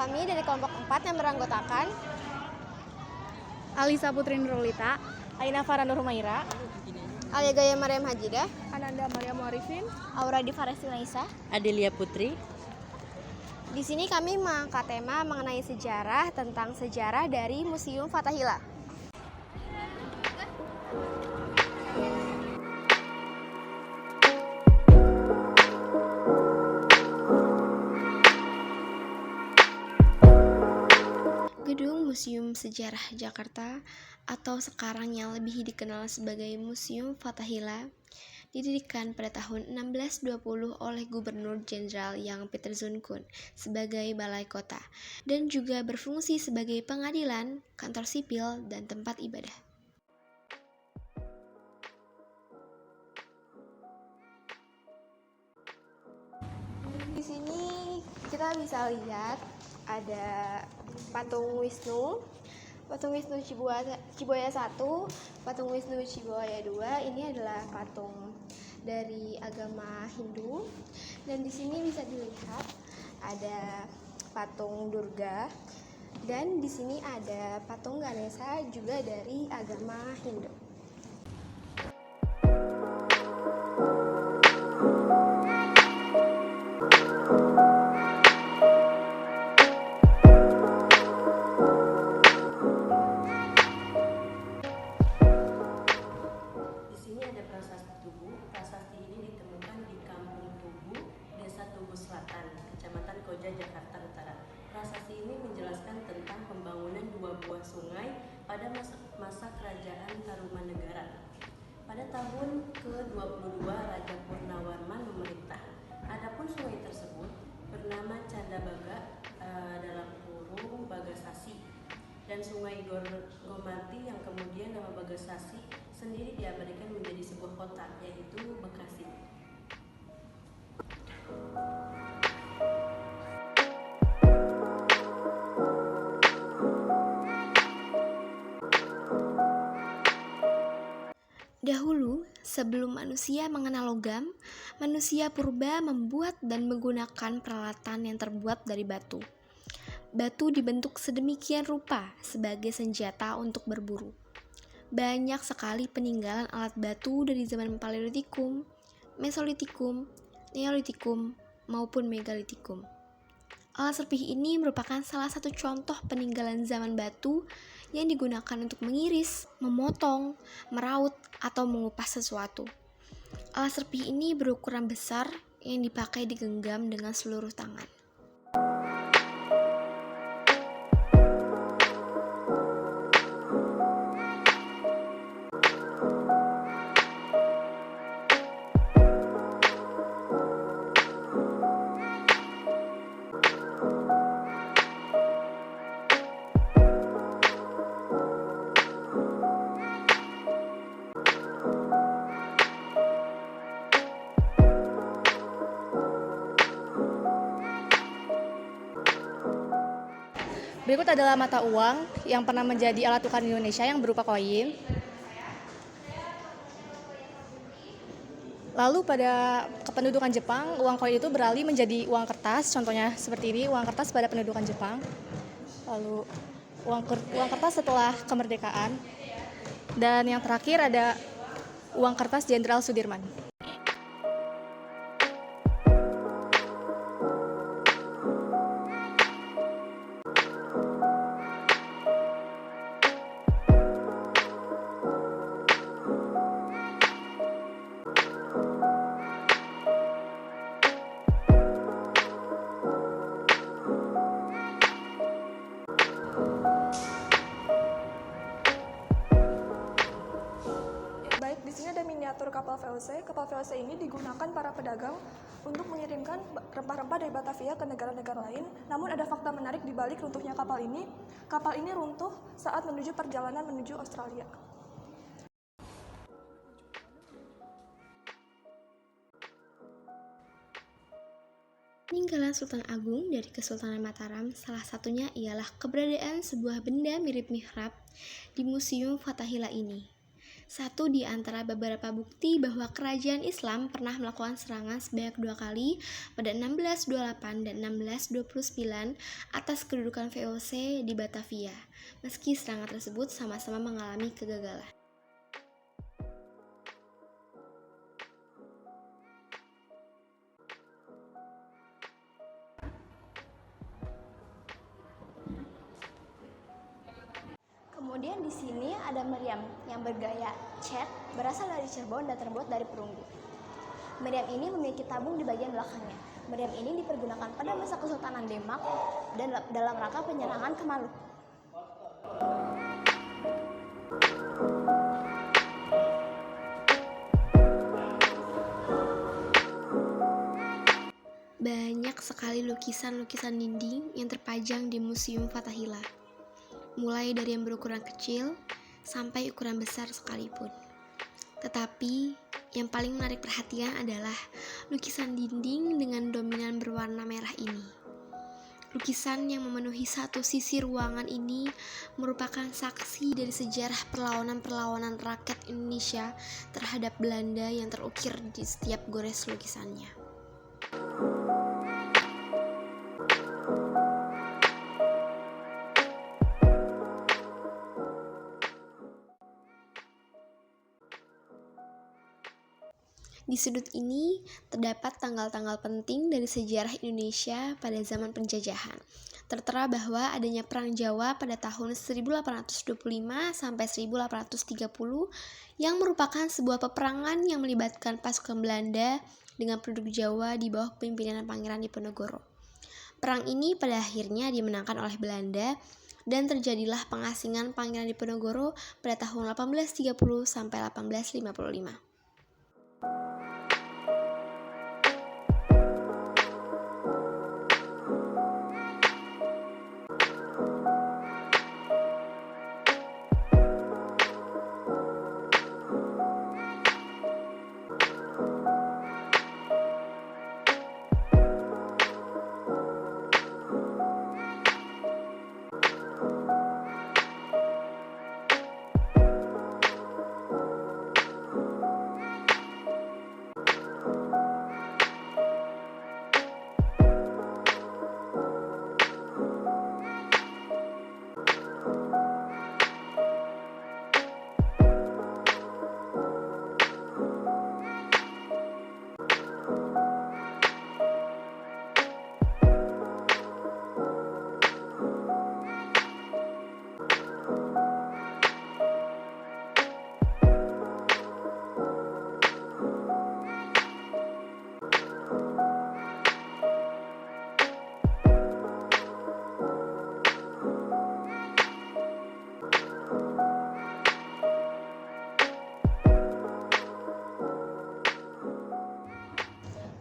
Kami dari kelompok 4 yang beranggotakan Alisa Putri Nurulita, Aina Farah Nur Humaira, Alia Gaya Mariam Hajidah, Ananda Maria Muarifin, Aura Difaresti Naisa. Adelia Putri. Di sini kami mengangkat tema mengenai sejarah tentang sejarah dari Museum Fathahillah. Gedung Museum Sejarah Jakarta atau sekarang yang lebih dikenal sebagai Museum Fathahillah didirikan pada tahun 1620 oleh Gubernur Jenderal Yang Pieterszoon Koen sebagai balai kota dan juga berfungsi sebagai pengadilan, kantor sipil, dan tempat ibadah. Di sini kita bisa lihat ada patung Wisnu Ciboya 1, patung Wisnu Ciboya 2. Ini adalah patung dari agama Hindu. Dan di sini bisa dilihat ada patung Durga, dan di sini ada patung Ganesha juga dari agama Hindu. Di sini ada prasasti Tugu. Prasasti ini ditemukan di Kampung Tugu, Desa Tugu Selatan, Kecamatan Koja, Jakarta Utara. Prasasti ini menjelaskan tentang pembangunan dua buah sungai pada masa kerajaan Tarumanegara. Pada tahun ke-22 Raja Purnawarman memerintah. Adapun sungai tersebut bernama Candabaga dalam kurung Bagasasi, dan sungai Gomarti yang kemudian nama Bagasasi sendiri diabadikan menjadi sebuah kota, yaitu Bekasi. Dahulu, sebelum manusia mengenal logam, manusia purba membuat dan menggunakan peralatan yang terbuat dari batu. Batu dibentuk sedemikian rupa sebagai senjata untuk berburu. Banyak sekali peninggalan alat batu dari zaman Paleolitikum, Mesolitikum, Neolitikum, maupun Megalitikum. Alat serpih ini merupakan salah satu contoh peninggalan zaman batu yang digunakan untuk mengiris, memotong, meraut, atau mengupas sesuatu. Alat serpih ini berukuran besar yang dipakai digenggam dengan seluruh tangan. Berikut adalah mata uang yang pernah menjadi alat tukar di Indonesia yang berupa koin. Lalu pada kependudukan Jepang, uang koin itu beralih menjadi uang kertas. Contohnya seperti ini, uang kertas pada pendudukan Jepang. Lalu uang kertas setelah kemerdekaan. Dan yang terakhir ada uang kertas Jenderal Sudirman. Baik, di sini ada miniatur kapal VOC. Kapal VOC ini digunakan para pedagang untuk mengirimkan rempah-rempah dari Batavia ke negara-negara lain. Namun ada fakta menarik di balik runtuhnya kapal ini. Kapal ini runtuh saat menuju perjalanan menuju Australia. Peninggalan Sultan Agung dari Kesultanan Mataram salah satunya ialah keberadaan sebuah benda mirip mihrab di Museum Fathahillah ini. Satu di antara beberapa bukti bahwa kerajaan Islam pernah melakukan serangan sebanyak 2 kali pada 1628 dan 1629 atas kedudukan VOC di Batavia, meski serangan tersebut sama-sama mengalami kegagalan. Kemudian di sini ada meriam yang bergaya cat, berasal dari Cirebon dan terbuat dari perunggu. Meriam ini memiliki tabung di bagian belakangnya. Meriam ini dipergunakan pada masa Kesultanan Demak dan dalam rangka penyerangan ke Maluku. Banyak sekali lukisan-lukisan dinding yang terpajang di Museum Fathahillah, mulai dari yang berukuran kecil sampai ukuran besar sekalipun. Tetapi yang paling menarik perhatian adalah lukisan dinding dengan dominan berwarna merah ini. Lukisan yang memenuhi satu sisi ruangan ini merupakan saksi dari sejarah perlawanan-perlawanan rakyat Indonesia terhadap Belanda yang terukir di setiap gores lukisannya. Di sudut ini terdapat tanggal-tanggal penting dari sejarah Indonesia pada zaman penjajahan. Tertera bahwa adanya Perang Jawa pada tahun 1825 sampai 1830 yang merupakan sebuah peperangan yang melibatkan pasukan Belanda dengan penduduk Jawa di bawah pimpinan Pangeran Diponegoro. Perang ini pada akhirnya dimenangkan oleh Belanda dan terjadilah pengasingan Pangeran Diponegoro pada tahun 1830 sampai 1855.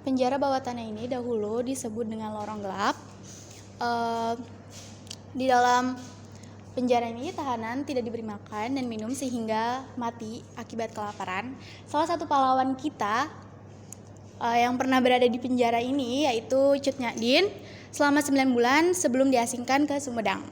Penjara bawah tanah ini dahulu disebut dengan lorong gelap. Di dalam penjara ini tahanan tidak diberi makan dan minum sehingga mati akibat kelaparan. Salah satu pahlawan kita yang pernah berada di penjara ini yaitu Cut Nyak selama 9 bulan sebelum diasingkan ke Sumedang.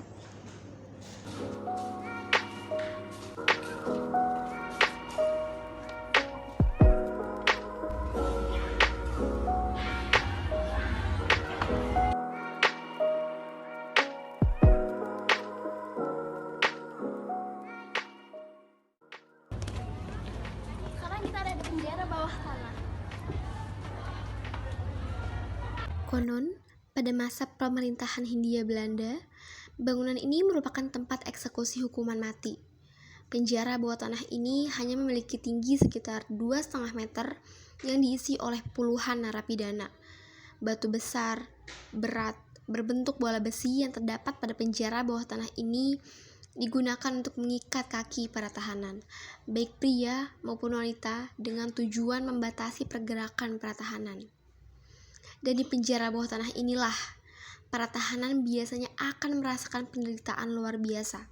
Sekarang kita ada di penjara bawah tanah. Konon, pada masa pemerintahan Hindia Belanda, bangunan ini merupakan tempat eksekusi hukuman mati. Penjara bawah tanah ini hanya memiliki tinggi sekitar 2,5 meter yang diisi oleh puluhan narapidana. Batu besar, berat, berbentuk bola besi yang terdapat pada penjara bawah tanah ini digunakan untuk mengikat kaki para tahanan, baik pria maupun wanita, dengan tujuan membatasi pergerakan para tahanan. Dan di penjara bawah tanah inilah para tahanan biasanya akan merasakan penderitaan luar biasa,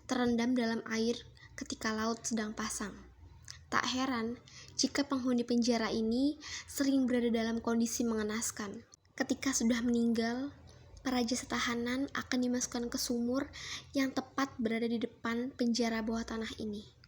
terendam dalam air ketika laut sedang pasang. Tak heran jika penghuni penjara ini sering berada dalam kondisi mengenaskan. Ketika sudah meninggal, para jasa tahanan akan dimasukkan ke sumur yang tepat berada di depan penjara bawah tanah ini.